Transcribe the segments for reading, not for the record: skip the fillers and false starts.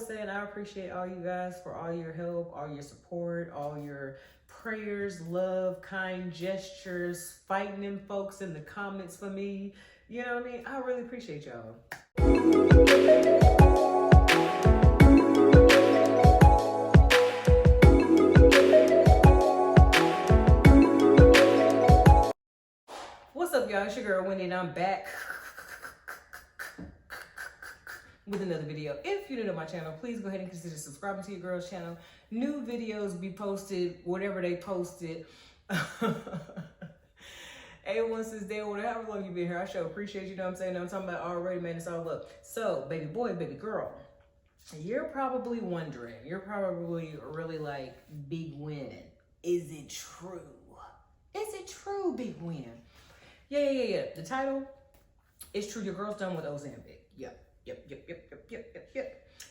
was saying, I appreciate all you guys for all your help, all your support, all your prayers, love, kind gestures, fighting them folks in the comments for me. You know what I mean? I really appreciate y'all. What's up, y'all? It's your girl Wendy, and I'm back with another video. If you're new to my channel, please go ahead and consider subscribing to your girl's channel. New videos be posted, whatever they posted. A1 since day one, however long you been here, I sure appreciate you, know what I'm saying? I'm talking about already, man, it's all up. So, baby boy, baby girl, you're probably wondering, you're probably really like, Big Win, is it true? Is it true, Big Win? Yeah. The title is true. Your girl's done with Ozempic. Yep.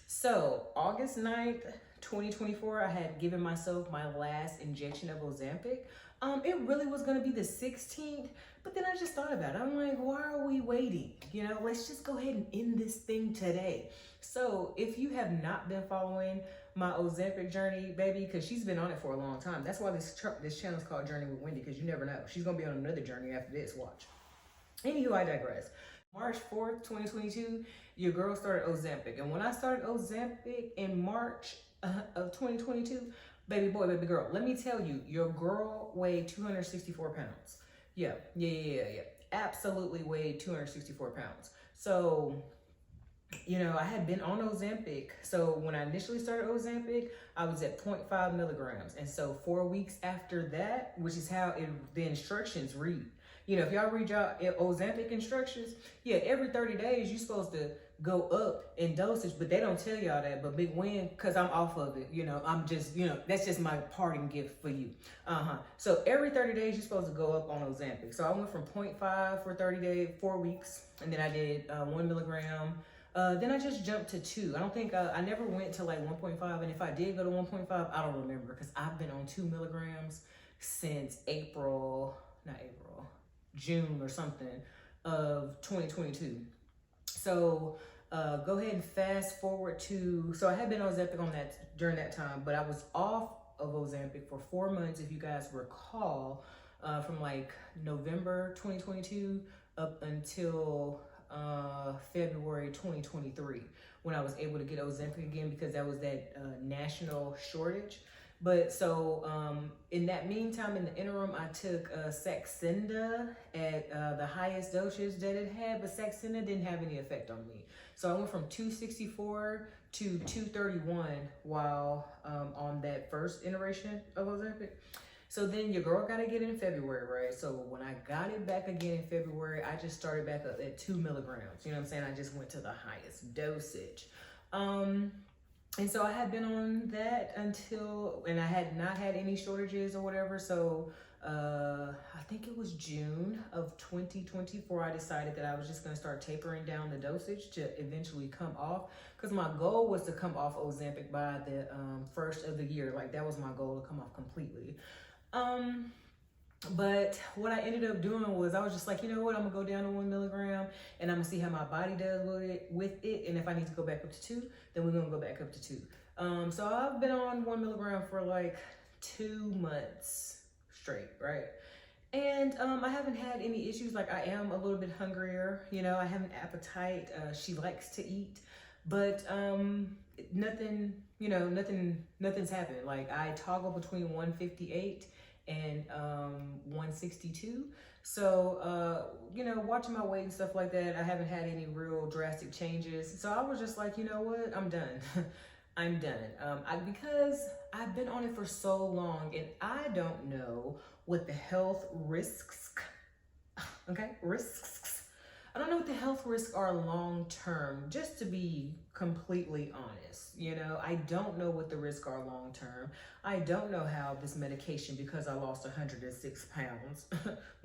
So, August 9th, 2024, I had given myself my last injection of Ozempic. It really was going to be the 16th, but then I just thought about it. I'm like, why are we waiting? You know, let's just go ahead and end this thing today. So, if you have not been following my Ozempic journey, baby, because she's been on it for a long time. That's why this channel is called Journey with Wendy, because you never know. She's going to be on another journey after this. Watch. Anywho, I digress. March 4th, 2022, your girl started Ozempic. And when I started Ozempic in March of 2022, baby boy, baby girl, let me tell you, your girl weighed 264 pounds. Yeah. Absolutely weighed 264 pounds. So, you know, I had been on Ozempic. So when I initially started Ozempic, I was at 0.5 milligrams. And so 4 weeks after that, which is how the instructions read. You know, if y'all read y'all Ozempic instructions, yeah, every 30 days, you're supposed to go up in dosage, but they don't tell y'all that. But Big Win, because I'm off of it, you know, I'm just, you know, that's just my parting gift for you. So every 30 days, you're supposed to go up on Ozempic. So I went from 0.5 for 30 days, 4 weeks, and then I did 1 milligram. Then I just jumped to 2. I don't think, I never went to like 1.5. And if I did go to 1.5, I don't remember, because I've been on 2 milligrams since June or something of 2022. So go ahead and fast forward to, so I had been on Ozempic during that time, but I was off of Ozempic for 4 months, if you guys recall, from like November 2022 up until February 2023, when I was able to get Ozempic again, because that was that national shortage. But so in that meantime, in the interim, I took Saxenda at the highest dosage that it had, but Saxenda didn't have any effect on me. So I went from 264 to 231 while on that first iteration of Ozempic. So then your girl got it again in February, right? So when I got it back again in February, I just started back up at 2 milligrams. You know what I'm saying? I just went to the highest dosage. And so I had been on that until, and I had not had any shortages or whatever. So I think it was June of 2024, I decided that I was just going to start tapering down the dosage to eventually come off. Because my goal was to come off Ozempic by the first of the year. Like, that was my goal, to come off completely. But what I ended up doing was, I was just like, you know what, I'm gonna go down to 1 milligram and I'm gonna see how my body does with it. And if I need to go back up to 2, then we're gonna go back up to 2. So I've been on 1 milligram for like 2 months straight, right? And I haven't had any issues. Like, I am a little bit hungrier, you know, I have an appetite. She likes to eat, but nothing, you know, nothing's happened. Like, I toggle between 158 and 162. So you know, watching my weight and stuff like that, I haven't had any real drastic changes. So I was just like, you know what, I'm done. I'm done. Because I've been on it for so long, and I don't know what the health risks, okay, risks. I don't know what the health risks are long term, just to be completely honest. You know, I don't know what the risks are long term. I don't know how this medication, because I lost 106 pounds,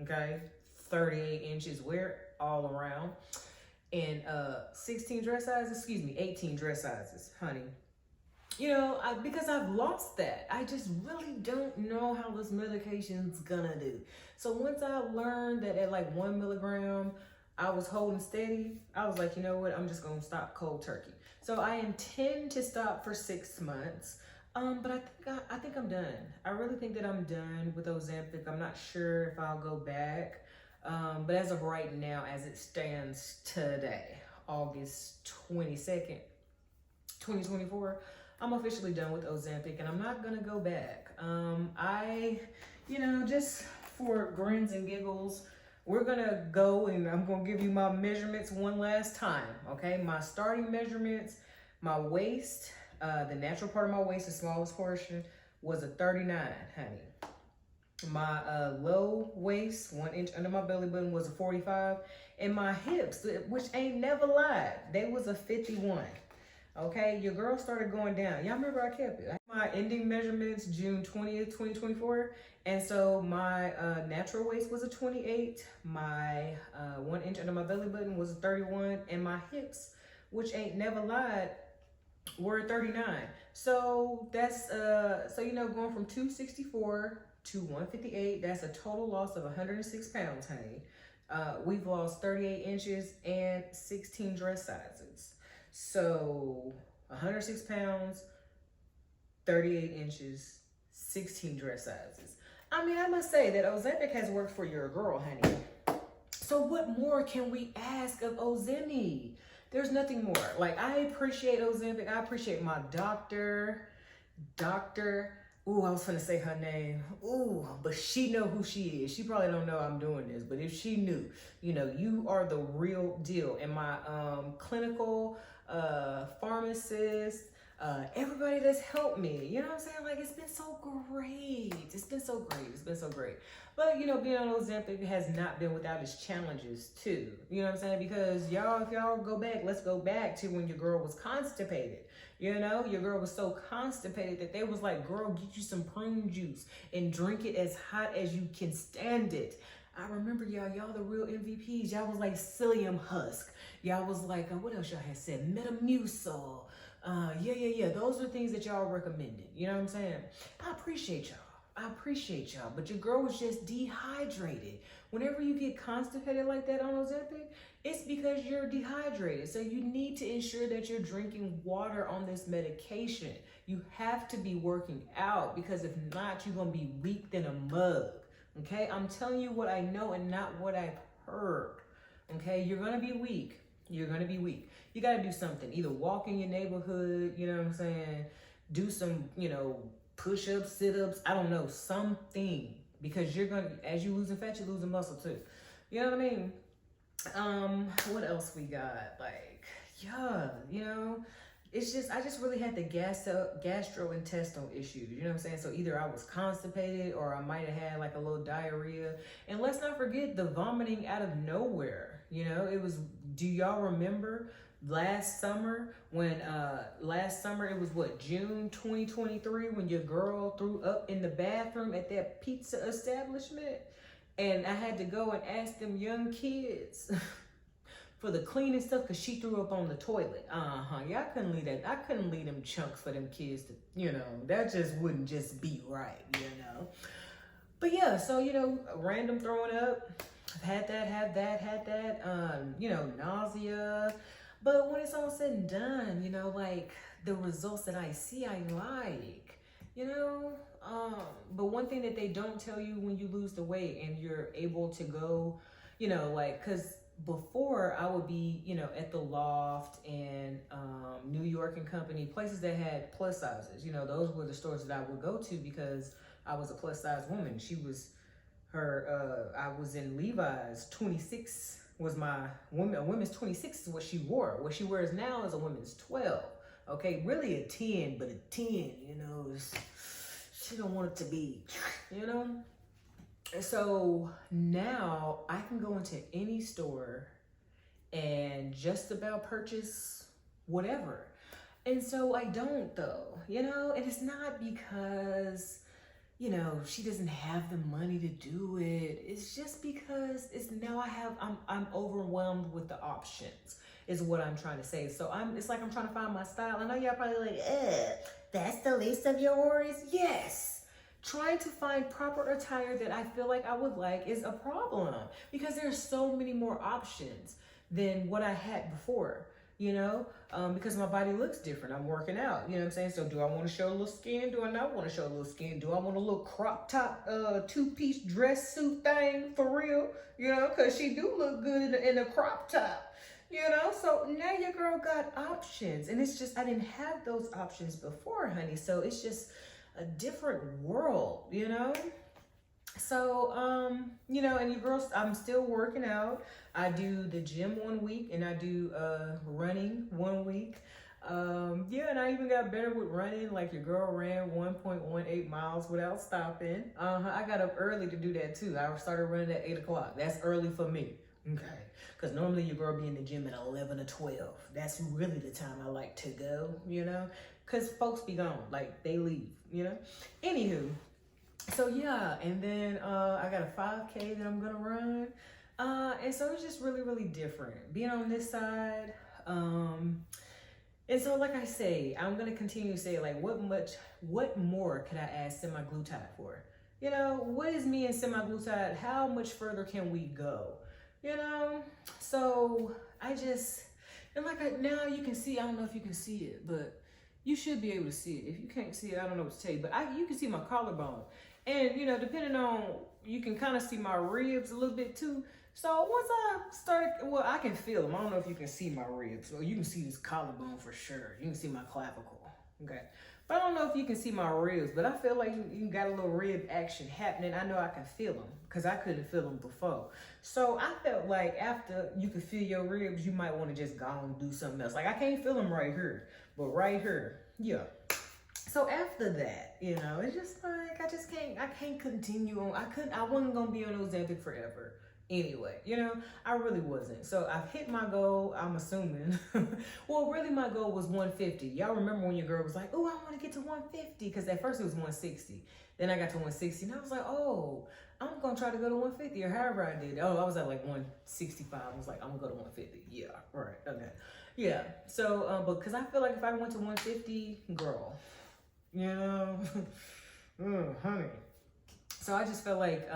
okay, 38 inches wear all around, and 18 dress sizes, honey. You know, because I've lost that, I just really don't know how this medication's gonna do. So once I learned that at like 1 milligram, I was holding steady, I was like, you know what, I'm just gonna stop cold turkey. So I intend to stop for 6 months. But I think I'm done. I really think that I'm done with Ozempic. I'm not sure if I'll go back. But as of right now, as it stands today, August 22nd, 2024, I'm officially done with Ozempic and I'm not gonna go back. Just for grins and giggles, we're gonna go and I'm gonna give you my measurements one last time, okay? My starting measurements, my waist, the natural part of my waist, the smallest portion, was a 39, honey. My low waist, 1 inch under my belly button, was a 45. And my hips, which ain't never lied, they was a 51. Okay, your girl started going down. Y'all remember I kept it. My ending measurements, June 20th, 2024. And so my natural waist was a 28. My 1 inch under my belly button was a 31. And my hips, which ain't never lied, were 39. So that's, going from 264 to 158, that's a total loss of 106 pounds, honey. We've lost 38 inches and 16 dress sizes. So 106 pounds, 38 inches, 16 dress sizes. I mean, I must say that Ozempic has worked for your girl, honey. So what more can we ask of Ozempic? There's nothing more. Like, I appreciate Ozempic. I appreciate my doctor. Ooh, I was gonna say her name. Ooh, but she know who she is. She probably don't know I'm doing this, but if she knew, you are the real deal. And my clinical pharmacist, everybody that's helped me, you know what I'm saying? Like, it's been so great. It's been so great. But, being on Ozempic has not been without its challenges too. You know what I'm saying? Because if y'all go back, let's go back to when your girl was constipated. Your girl was so constipated that they was like, girl, get you some prune juice and drink it as hot as you can stand it. I remember y'all the real MVPs. Y'all was like psyllium husk. Y'all was like, what else y'all had said? Metamucil. Yeah. Those are things that y'all recommended. You know what I'm saying? I appreciate y'all. But your girl was just dehydrated. Whenever you get constipated like that on Ozempic, it's because you're dehydrated. So you need to ensure that you're drinking water on this medication. You have to be working out, because if not, you're going to be weak than a mug. Okay? I'm telling you what I know and not what I've heard. Okay? You're going to be weak. You got to do something. Either walk in your neighborhood, you know what I'm saying? Do some, push-ups, sit-ups, I don't know, something. Because as you losing fat, you're losing muscle too. You know what I mean? What else we got? Like, I just really had the gastrointestinal issues. You know what I'm saying? So either I was constipated or I might have had like a little diarrhea. And let's not forget the vomiting out of nowhere. Do y'all remember last summer when it was June 2023, when your girl threw up in the bathroom at that pizza establishment, and I had to go and ask them young kids for the cleaning stuff because she threw up on the toilet. Yeah, I couldn't leave that. I couldn't leave them chunks for them kids to, that just wouldn't just be right, But yeah, so random throwing up. I've had that, nausea. But when it's all said and done, like the results that I see, I like, but one thing that they don't tell you when you lose the weight and you're able to go, cause before I would be, at the Loft and New York and Company, places that had plus sizes, those were the stores that I would go to because I was a plus size woman. I was in Levi's. 26 was my woman. A women's 26 is what she wore. What she wears now is a women's 12. Okay, really a 10, but a 10, she don't want it to be, So now I can go into any store and just about purchase whatever. And so I don't though, and it's not because, she doesn't have the money to do it. It's just because I'm overwhelmed with the options is what I'm trying to say. So it's like I'm trying to find my style. I know y'all probably like, that's the least of your worries. Yes. Trying to find proper attire that I feel like I would like is a problem because there's so many more options than what I had before. you know, because my body looks different. I'm working out, you know what I'm saying? So do I want to show a little skin? Do I not want to show a little skin? Do I want a little crop top, two-piece dress suit thing for real? You know, because she do look good in a crop top, you know? So now your girl got options. And it's just, I didn't have those options before, honey. So it's just a different world, you know? So, you know, and your girls, I'm still working out. I do the gym 1 week and I do running 1 week. Yeah, and I even got better with running. Like your girl ran 1.18 miles without stopping. I got up early to do that too. I started running at 8 o'clock. That's early for me. Okay. Because normally your girl be in the gym at 11 or 12. That's really the time I like to go, you know, because folks be gone. Like they leave, you know. Anywho. So yeah, and then I got a 5K that I'm gonna run. And so it's just really, really different being on this side. And so like I say, I'm gonna continue to say like what more could I add semaglutide for? You know, what is me and semaglutide? How much further can we go? You know? So I just, and like now you can see, I don't know if you can see it, but you should be able to see it. If you can't see it, I don't know what to tell you, but you can see my collarbone. And, you know, depending on, you can kind of see my ribs a little bit too. So once I start, well, I can feel them. I don't know if you can see my ribs. Well, you can see this collarbone for sure. You can see my clavicle. Okay. But I don't know if you can see my ribs, but I feel like you got a little rib action happening. I know I can feel them because I couldn't feel them before. So I felt like after you could feel your ribs, you might want to just go and do something else. Like I can't feel them right here, but right here, yeah. So after that, you know, it's just like, I can't continue on. I wasn't going to be on Ozempic forever anyway, you know, I really wasn't. So I've hit my goal, I'm assuming. Well, really my goal was 150. Y'all remember when your girl was like, oh, I want to get to 150. Because at first it was 160. Then I got to 160 and I was like, oh, I'm going to try to go to 150 or however I did. Oh, I was at like 165. I was like, I'm going to go to 150. Yeah, right. Okay. Yeah. So, but because I feel like if I went to 150, girl, you know, honey. So I just felt like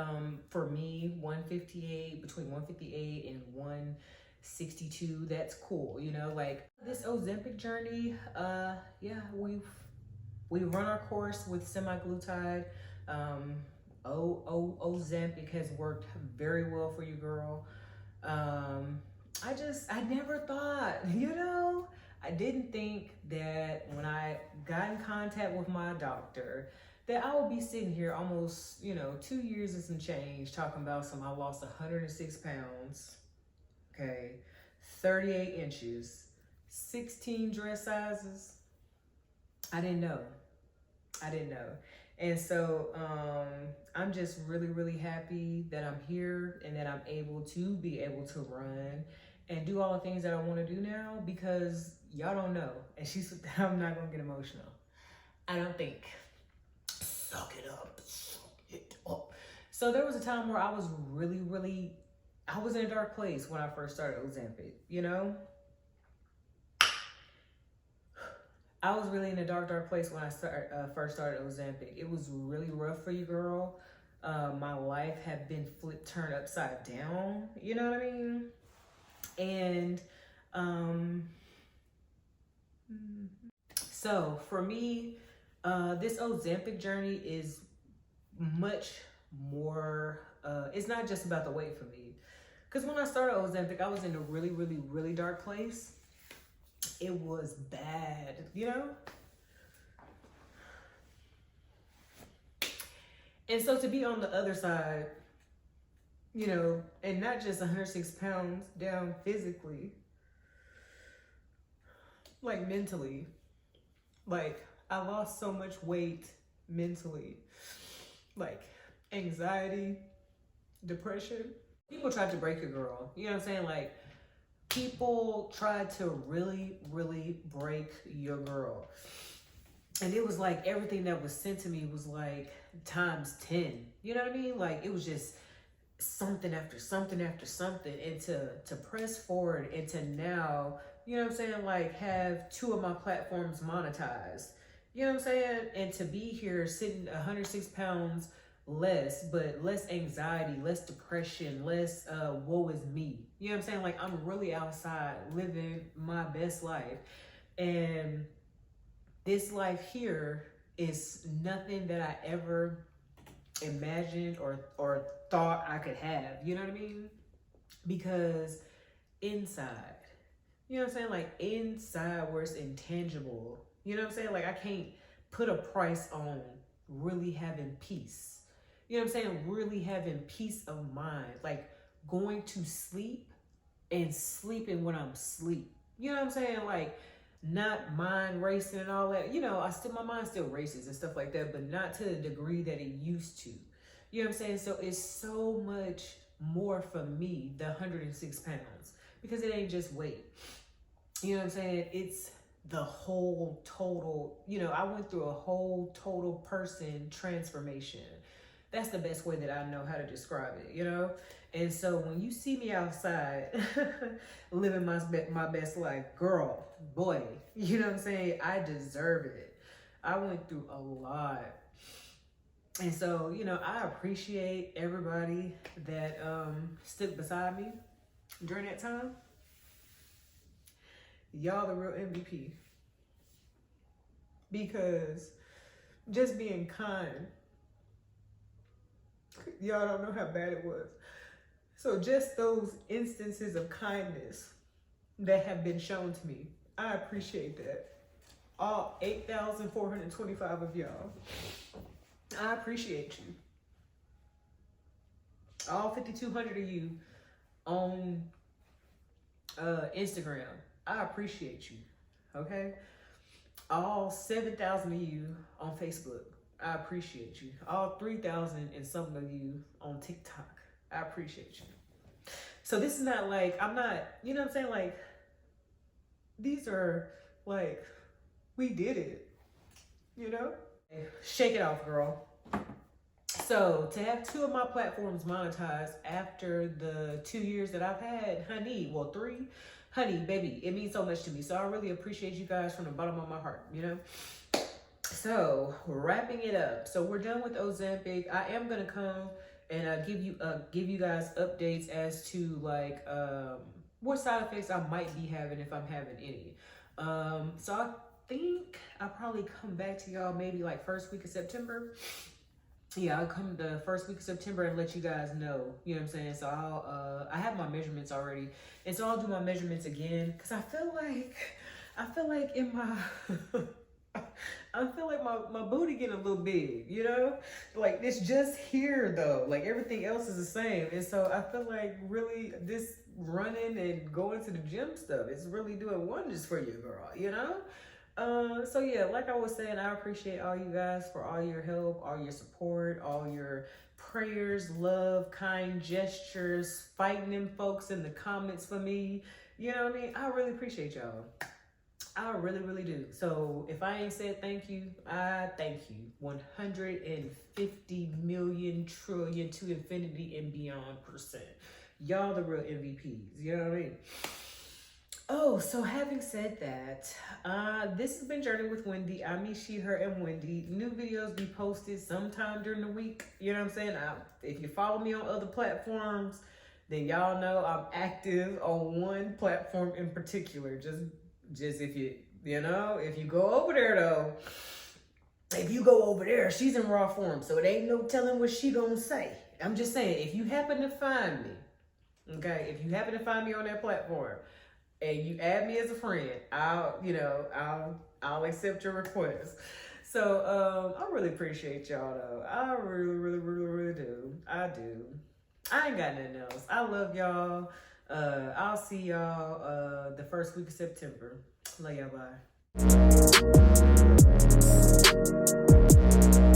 for me, 158, between 158 and 162, that's cool. You know, like this Ozempic journey, yeah, we've run our course with semaglutide. Ozempic has worked very well for you, girl. I never thought, you know, I didn't think that when I got in contact with my doctor that I would be sitting here almost, you know, 2 years and some change talking about I lost 106 pounds, okay, 38 inches, 16 dress sizes. I didn't know. And so I'm just really, really happy that I'm here and that I'm able to run and do all the things that I want to do now because y'all don't know. And I'm not going to get emotional. I don't think. Suck it up. So there was a time where I was really, I was in a dark place when I first started Ozempic, you know? I was really in a dark place when I first started Ozempic. It was really rough for you, girl. My life had been turned upside down, you know what I mean? And so for me, this Ozempic journey is much more, it's not just about the weight for me. Because when I started Ozempic, I was in a really dark place. It was bad, you know? And so to be on the other side, you know, and not just 106 pounds down physically, like mentally, like I lost so much weight mentally, like anxiety, depression. People tried to break a girl, you know what I'm saying? Like people tried to really break your girl. And it was like everything that was sent to me was like times 10. You know what I mean? Like it was just something after something after something. And to press forward and to now, you know what I'm saying? Like have 2 of my platforms monetized. You know what I'm saying? And to be here sitting 106 pounds, less, but less anxiety, less depression, less woe is me. You know what I'm saying? Like, I'm really outside living my best life. And this life here is nothing that I ever imagined or thought I could have. You know what I mean? Because inside, you know what I'm saying? Like, inside where it's intangible, you know what I'm saying? Like, I can't put a price on really having peace. You know what I'm saying? Really having peace of mind. Like, going to sleep and sleeping when I'm asleep. You know what I'm saying? Like, not mind racing and all that. You know, my mind still races and stuff like that, but not to the degree that it used to. You know what I'm saying? So it's so much more for me, the 106 pounds, because it ain't just weight. You know what I'm saying? It's the whole total, you know, I went through a whole total person transformation. That's the best way that I know how to describe it, you know? And so when you see me outside living my best life, girl, boy, you know what I'm saying? I deserve it. I went through a lot. And so, you know, I appreciate everybody that stood beside me during that time. Y'all the real MVP. Because just being kind, y'all don't know how bad it was. So just those instances of kindness that have been shown to me, I appreciate that. All 8,425 of y'all, I appreciate you. All 5,200 of you on Instagram, I appreciate you, okay? All 7,000 of you on Facebook, I appreciate you. All 3,000 and some of you on TikTok, I appreciate you. So this is not like, I'm not, you know what I'm saying? Like, these are like, we did it, you know? Shake it off, girl. So to have 2 of my platforms monetized after the 2 years that I've had, honey, well, 3, honey, baby, it means so much to me. So I really appreciate you guys from the bottom of my heart, you know? So wrapping it up. So we're done with Ozempic. I am going to come and give you guys updates as to like what side effects I might be having, if I'm having any. So I think I'll probably come back to y'all maybe like first week of September. Yeah, I'll come the first week of September and let you guys know, you know what I'm saying? So I have my measurements already. And so I'll do my measurements again, because I feel like in my, I feel like my booty getting a little big, you know? Like, it's just here though. Like, everything else is the same. And so I feel like really this running and going to the gym stuff is really doing wonders for you, girl, you know? So yeah, like I was saying, I appreciate all you guys for all your help, all your support, all your prayers, love, kind gestures, fighting them folks in the comments for me. You know what I mean? I really appreciate y'all. I really, really do. So if I ain't said thank you, I thank you 150 million trillion to infinity and beyond %. Y'all the real MVPs. You know what I mean? Oh, so having said that, this has been Journey with Wendi. I mean, she, her, and Wendi. New videos be posted sometime during the week. You know what I'm saying? If you follow me on other platforms, then y'all know I'm active on one platform in particular. Just if you know, if you go over there though, if you go over there, she's in raw form, so it ain't no telling what she gonna say. I'm just saying, if you happen to find me, okay, if you happen to find me on that platform, and you add me as a friend, I'll accept your request. So I really appreciate y'all though. I really, really, really, really do. I do. I ain't got nothing else. I love y'all. I'll see y'all the first week of September. Love y'all. Bye.